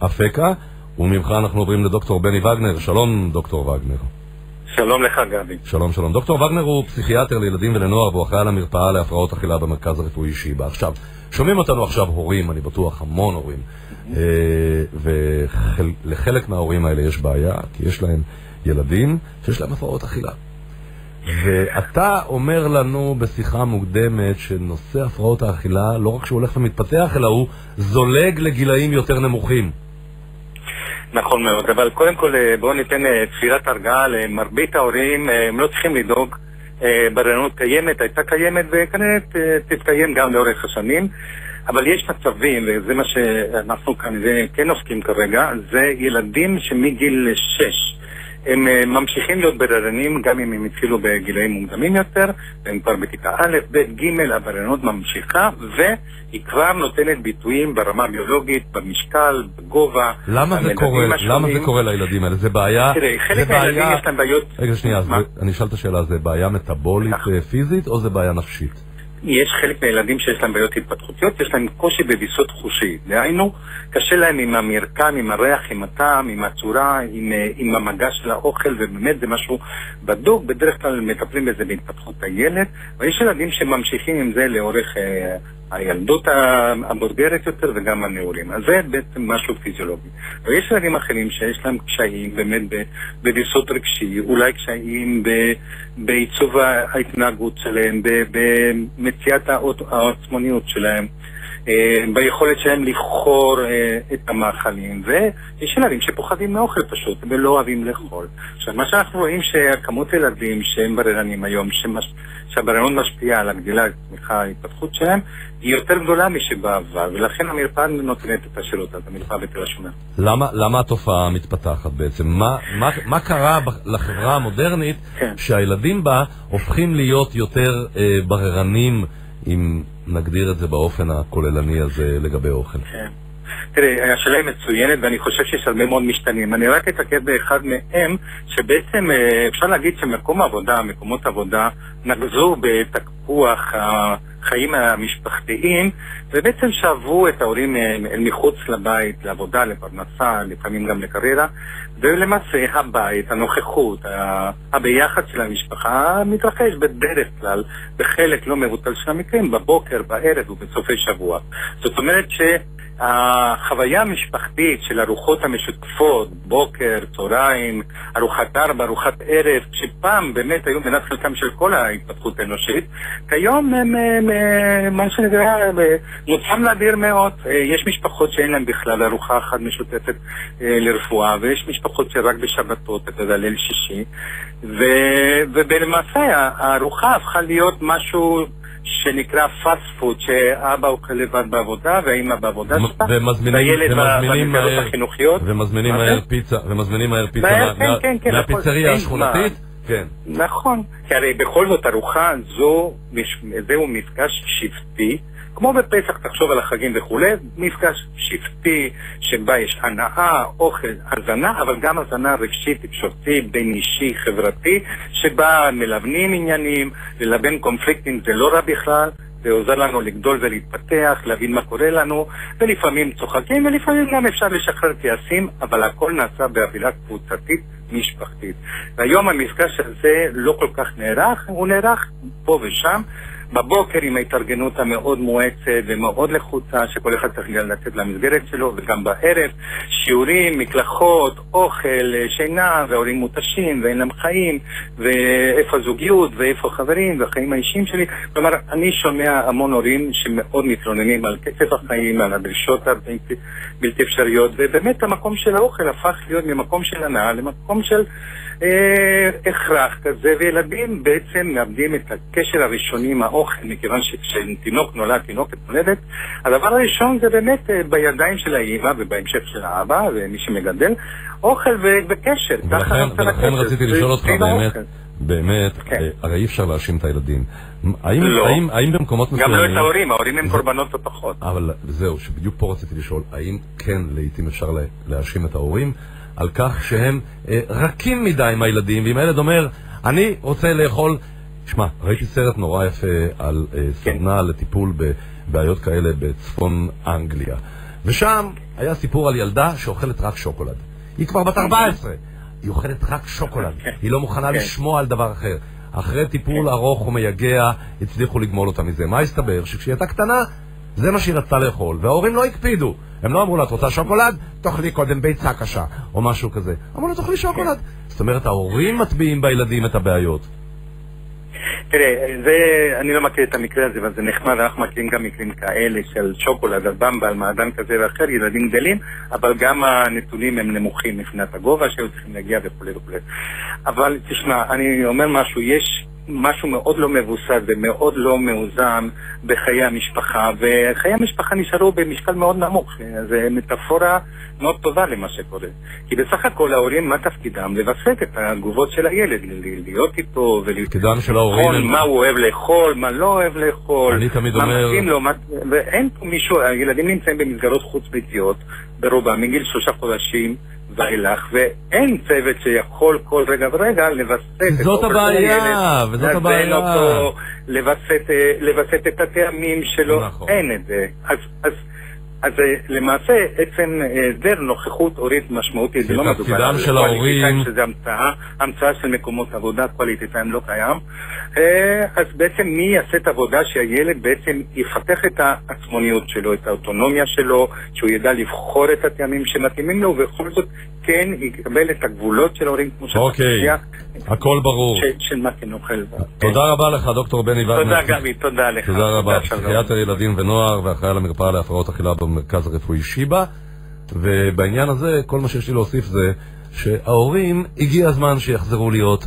אפקה, וממך אנחנו עוברים לדוקטור בני וגנר. שלום דוקטור וגנר. שלום לך גבי. שלום שלום. דוקטור וגנר הוא פסיכיאטר לילדים ולנוער, והוא אחראי על המרפאה להפרעות אכילה במרכז הרפואי שיבא. עכשיו, שומעים אותנו עכשיו הורים, אני בטוח המון הורים, ולחלק מההורים האלה יש בעיה, כי יש להם ילדים שיש להם הפרעות אכילה. ואתה אומר לנו בשיחה מוקדמת שנושא הפרעות האכילה לא רק שהוא הולך ומתפתח, אלא הוא זולג לגילאים יותר נמוכים. נכון מאוד, אבל קודם כל בואו ניתן תפילת הרגעה למרבית ההורים. הם לא צריכים לדאוג, ברענות קיימת, הייתה קיימת וכנראה תתקיים גם לאורך השנים, אבל יש מצבים, וזה מה שאנחנו כנראה כן עוסקים כרגע, זה ילדים שמגיל 6 הם ממשיכים להיות בררנים גם אם הם התחילו בגילאים מוקדמים יותר, והם כבר בכיתה א', ב', ג', הבררנות ממשיכה, והיא כבר נותנת ביטויים ברמה ביולוגית, במשקל, בגובה. למה זה קורה לילדים האלה? זה בעיה? תראה, חלק מהילדים יש להם בעיות. רגע שנייה, אני אשאל את השאלה, זה בעיה מטאבולית פיזית או זה בעיה נפשית? יש חלק מהילדים שיש להם בעיות התפתחותיות, יש להם קושי בביסות חושי. דהיינו, קשה להם עם המרקם, עם הריח, עם הטעם, עם הצורה, עם המגע של האוכל, ובאמת זה משהו בדוק. בדרך כלל מטפלים בזה בהתפתחות הילד, ויש ילדים שממשיכים עם זה לאורך הילדות הבוגרת יותר וגם הנעורים. אז זה בעצם משהו פיזיולוגי. ויש ילדים אחרים שיש להם קשיים באמת בביסות רגשי, אולי קשיים בעיצוב ההתנהגות שלהם, במציאת העצמוניות שלהם, ביכולת שלהם לבחור את המאכלים, ויש ילדים שפוחדים מאוכל פשוט ולא אוהבים לאכול. עכשיו, מה שאנחנו רואים שכמות ילדים שהם בררנים היום, שהבררנות משפיעה על הגדילה, התמיכה, ההתפתחות שלהם, היא יותר גדולה משבעבר, ולכן המרפאה נותנת את השירות הזה, המרפאה בתל השומר. למה התופעה מתפתחת בעצם? מה קרה לחברה המודרנית שהילדים בה הופכים להיות יותר בררנים, אם נגדיר את זה באופן הכוללני הזה לגבי אוכל? כן. תראה, השאלה היא מצוינת ואני חושב שיש הרבה מאוד משתנים. אני רק אתעכב באחד מהם, שבעצם אפשר להגיד מקומות עבודה נגזו בתקפוח החיים המשפחתיים, ובעצם שאבו את ההורים אל מחוץ לבית, לעבודה, לפרנסה, לפעמים גם לקריירה, ולמעשה הבית, הנוכחות, הביחד של המשפחה מתרחש בדרך כלל, בחלק לא מבוטל של המקרים, בבוקר, בערב ובסופי שבוע. זאת אומרת החוויה המשפחתית של ארוחות המשותפות, בוקר, צהריים, ארוחת ערב, ארוחת ערב, שפעם באמת היו מנת חלקם של כל ההתפתחות האנושית, כיום הם מה שנקרא מוצאים להדיר מאוד. יש משפחות שאין להם בכלל ארוחה אחת משותפת לרפואה, ויש משפחות שרק בשבתות, אתה יודע, ליל שישי, ובלמעשה הארוחה הפכה להיות משהו שנקרא פאסט פוד, שאבא אוכל לבד בעבודה והאמא בעבודה שלה, והילד במסגרות החינוכיות, ומזמינים מהר פיצה מהפיצריה השכונתית. כן. נכון, כי הרי בכל זאת ארוחה זהו מפגש שבטי, כמו בפסח, תחשוב על החגים וכו', מפגש שבטי שבה יש הנאה, אוכל, הזנה, אבל גם הזנה רגשית, תקשורתית, בין אישי, חברתי, שבה מלבנים עניינים, ללבן קונפליקטים, זה לא רע בכלל, זה עוזר לנו לגדול ולהתפתח, להבין מה קורה לנו, ולפעמים צוחקים, ולפעמים גם אפשר לשחרר כעסים, אבל הכל נעשה באווירה קבוצתית משפחתית. והיום המפגש הזה לא כל כך נערך, הוא נערך פה ושם, בבוקר עם ההתארגנות המאוד מואצת ומאוד לחוצה שכל אחד צריך לתת למסגרת שלו, וגם בערב שיעורים, מקלחות, אוכל, שינה, וההורים מותשים ואין להם חיים, ואיפה הזוגיות ואיפה חברים והחיים האישיים שלי. כלומר, אני שומע המון הורים שמאוד מתלוננים על קצב החיים, על הדרישות הבלתי אפשריות, ובאמת המקום של האוכל הפך להיות ממקום של הנאה למקום של הכרח כזה, וילדים בעצם מאבדים את הקשר הראשוני עם האוכל, מכיוון שכשתינוק נולד, תינוקת נולדת, הדבר הראשון זה באמת בידיים של האמא ובהמשך של האבא ומי שמגדל, אוכל וקשר. ולכן רציתי לשאול אותך באמת, הרי אי אפשר להאשים את הילדים. האם במקומות מסוימים... גם לא את ההורים, ההורים הם קורבנות ופחות. אבל זהו, שבדיוק פה רציתי לשאול, האם כן לעתים אפשר להאשים את ההורים על כך שהם רכים מדי עם הילדים, ואם הילד אומר, אני רוצה לאכול... שמע, ראיתי סרט נורא יפה על סדנה לטיפול בבעיות כאלה בצפון אנגליה, ושם היה סיפור על ילדה שאוכלת רק שוקולד. היא כבר בת 14, היא אוכלת רק שוקולד, היא לא מוכנה לשמוע על דבר אחר. אחרי טיפול ארוך ומייגע, הצליחו לגמול אותה מזה. מה הסתבר? שכשהיא הייתה קטנה, זה מה שהיא רצתה לאכול, וההורים לא הקפידו. הם לא אמרו לה, את רוצה שוקולד? תאכלי קודם ביצה קשה, או משהו כזה. אמרו לה, תאכלי שוקולד. זאת אומרת, ההורים מטביעים בילדים את הבעיות. תראה, אני לא מכיר את המקרה הזה, אבל זה נחמד, אנחנו מכירים גם מקרים כאלה של שוקולד, על במבה, על מעדן כזה ואחר, ילדים גדלים, אבל גם הנתונים הם נמוכים מבחינת הגובה שהיו צריכים להגיע וכו' וכו'. אבל תשמע, אני אומר משהו, יש משהו מאוד לא מבוסס ומאוד לא מאוזן בחיי המשפחה, וחיי המשפחה נשארו במשקל מאוד נמוך. זה מטאפורה מאוד טובה למה שקורה. כי בסך הכל ההורים, מה תפקידם? לבסק את התגובות של הילד, להיות איתו ולבחון מה הוא אוהב לאכול, מה לא אוהב לאכול, אני תמיד אומר... ואין פה מישהו, הילדים נמצאים במסגרות חוץ ביתיות ברובם מגיל 3 חודשים ואילך, ואין צוות שיכול כל רגע ורגע לבסט זאת הבעיה, וזאת הבעיה. אותו, לבסט את הטעמים שלו, נכון. אין את זה. אז למעשה עצם היעדר נוכחות הורית משמעותית, זה לא מדובר על ההורים, שזה המצאה של מקומות עבודה, קואליטיתיים לא קיים. אז בעצם מי יעשה את העבודה שהילד בעצם יפתח את העצמוניות שלו, את האוטונומיה שלו, שהוא ידע לבחור את הטעמים שמתאימים לו, ובכל זאת כן יקבל את הגבולות של ההורים כמו אוקיי, הכל ברור. של מה כן אוכל. תודה רבה לך דוקטור בני וגנר. תודה גבי, תודה לך. תודה רבה, פסיכיאטר ילדים ונוער ואחראי על המרפאה להפרעות אכילה במרכז הרפואי שיבא. ובעניין הזה כל מה שיש לי להוסיף זה שההורים הגיע הזמן שיחזרו להיות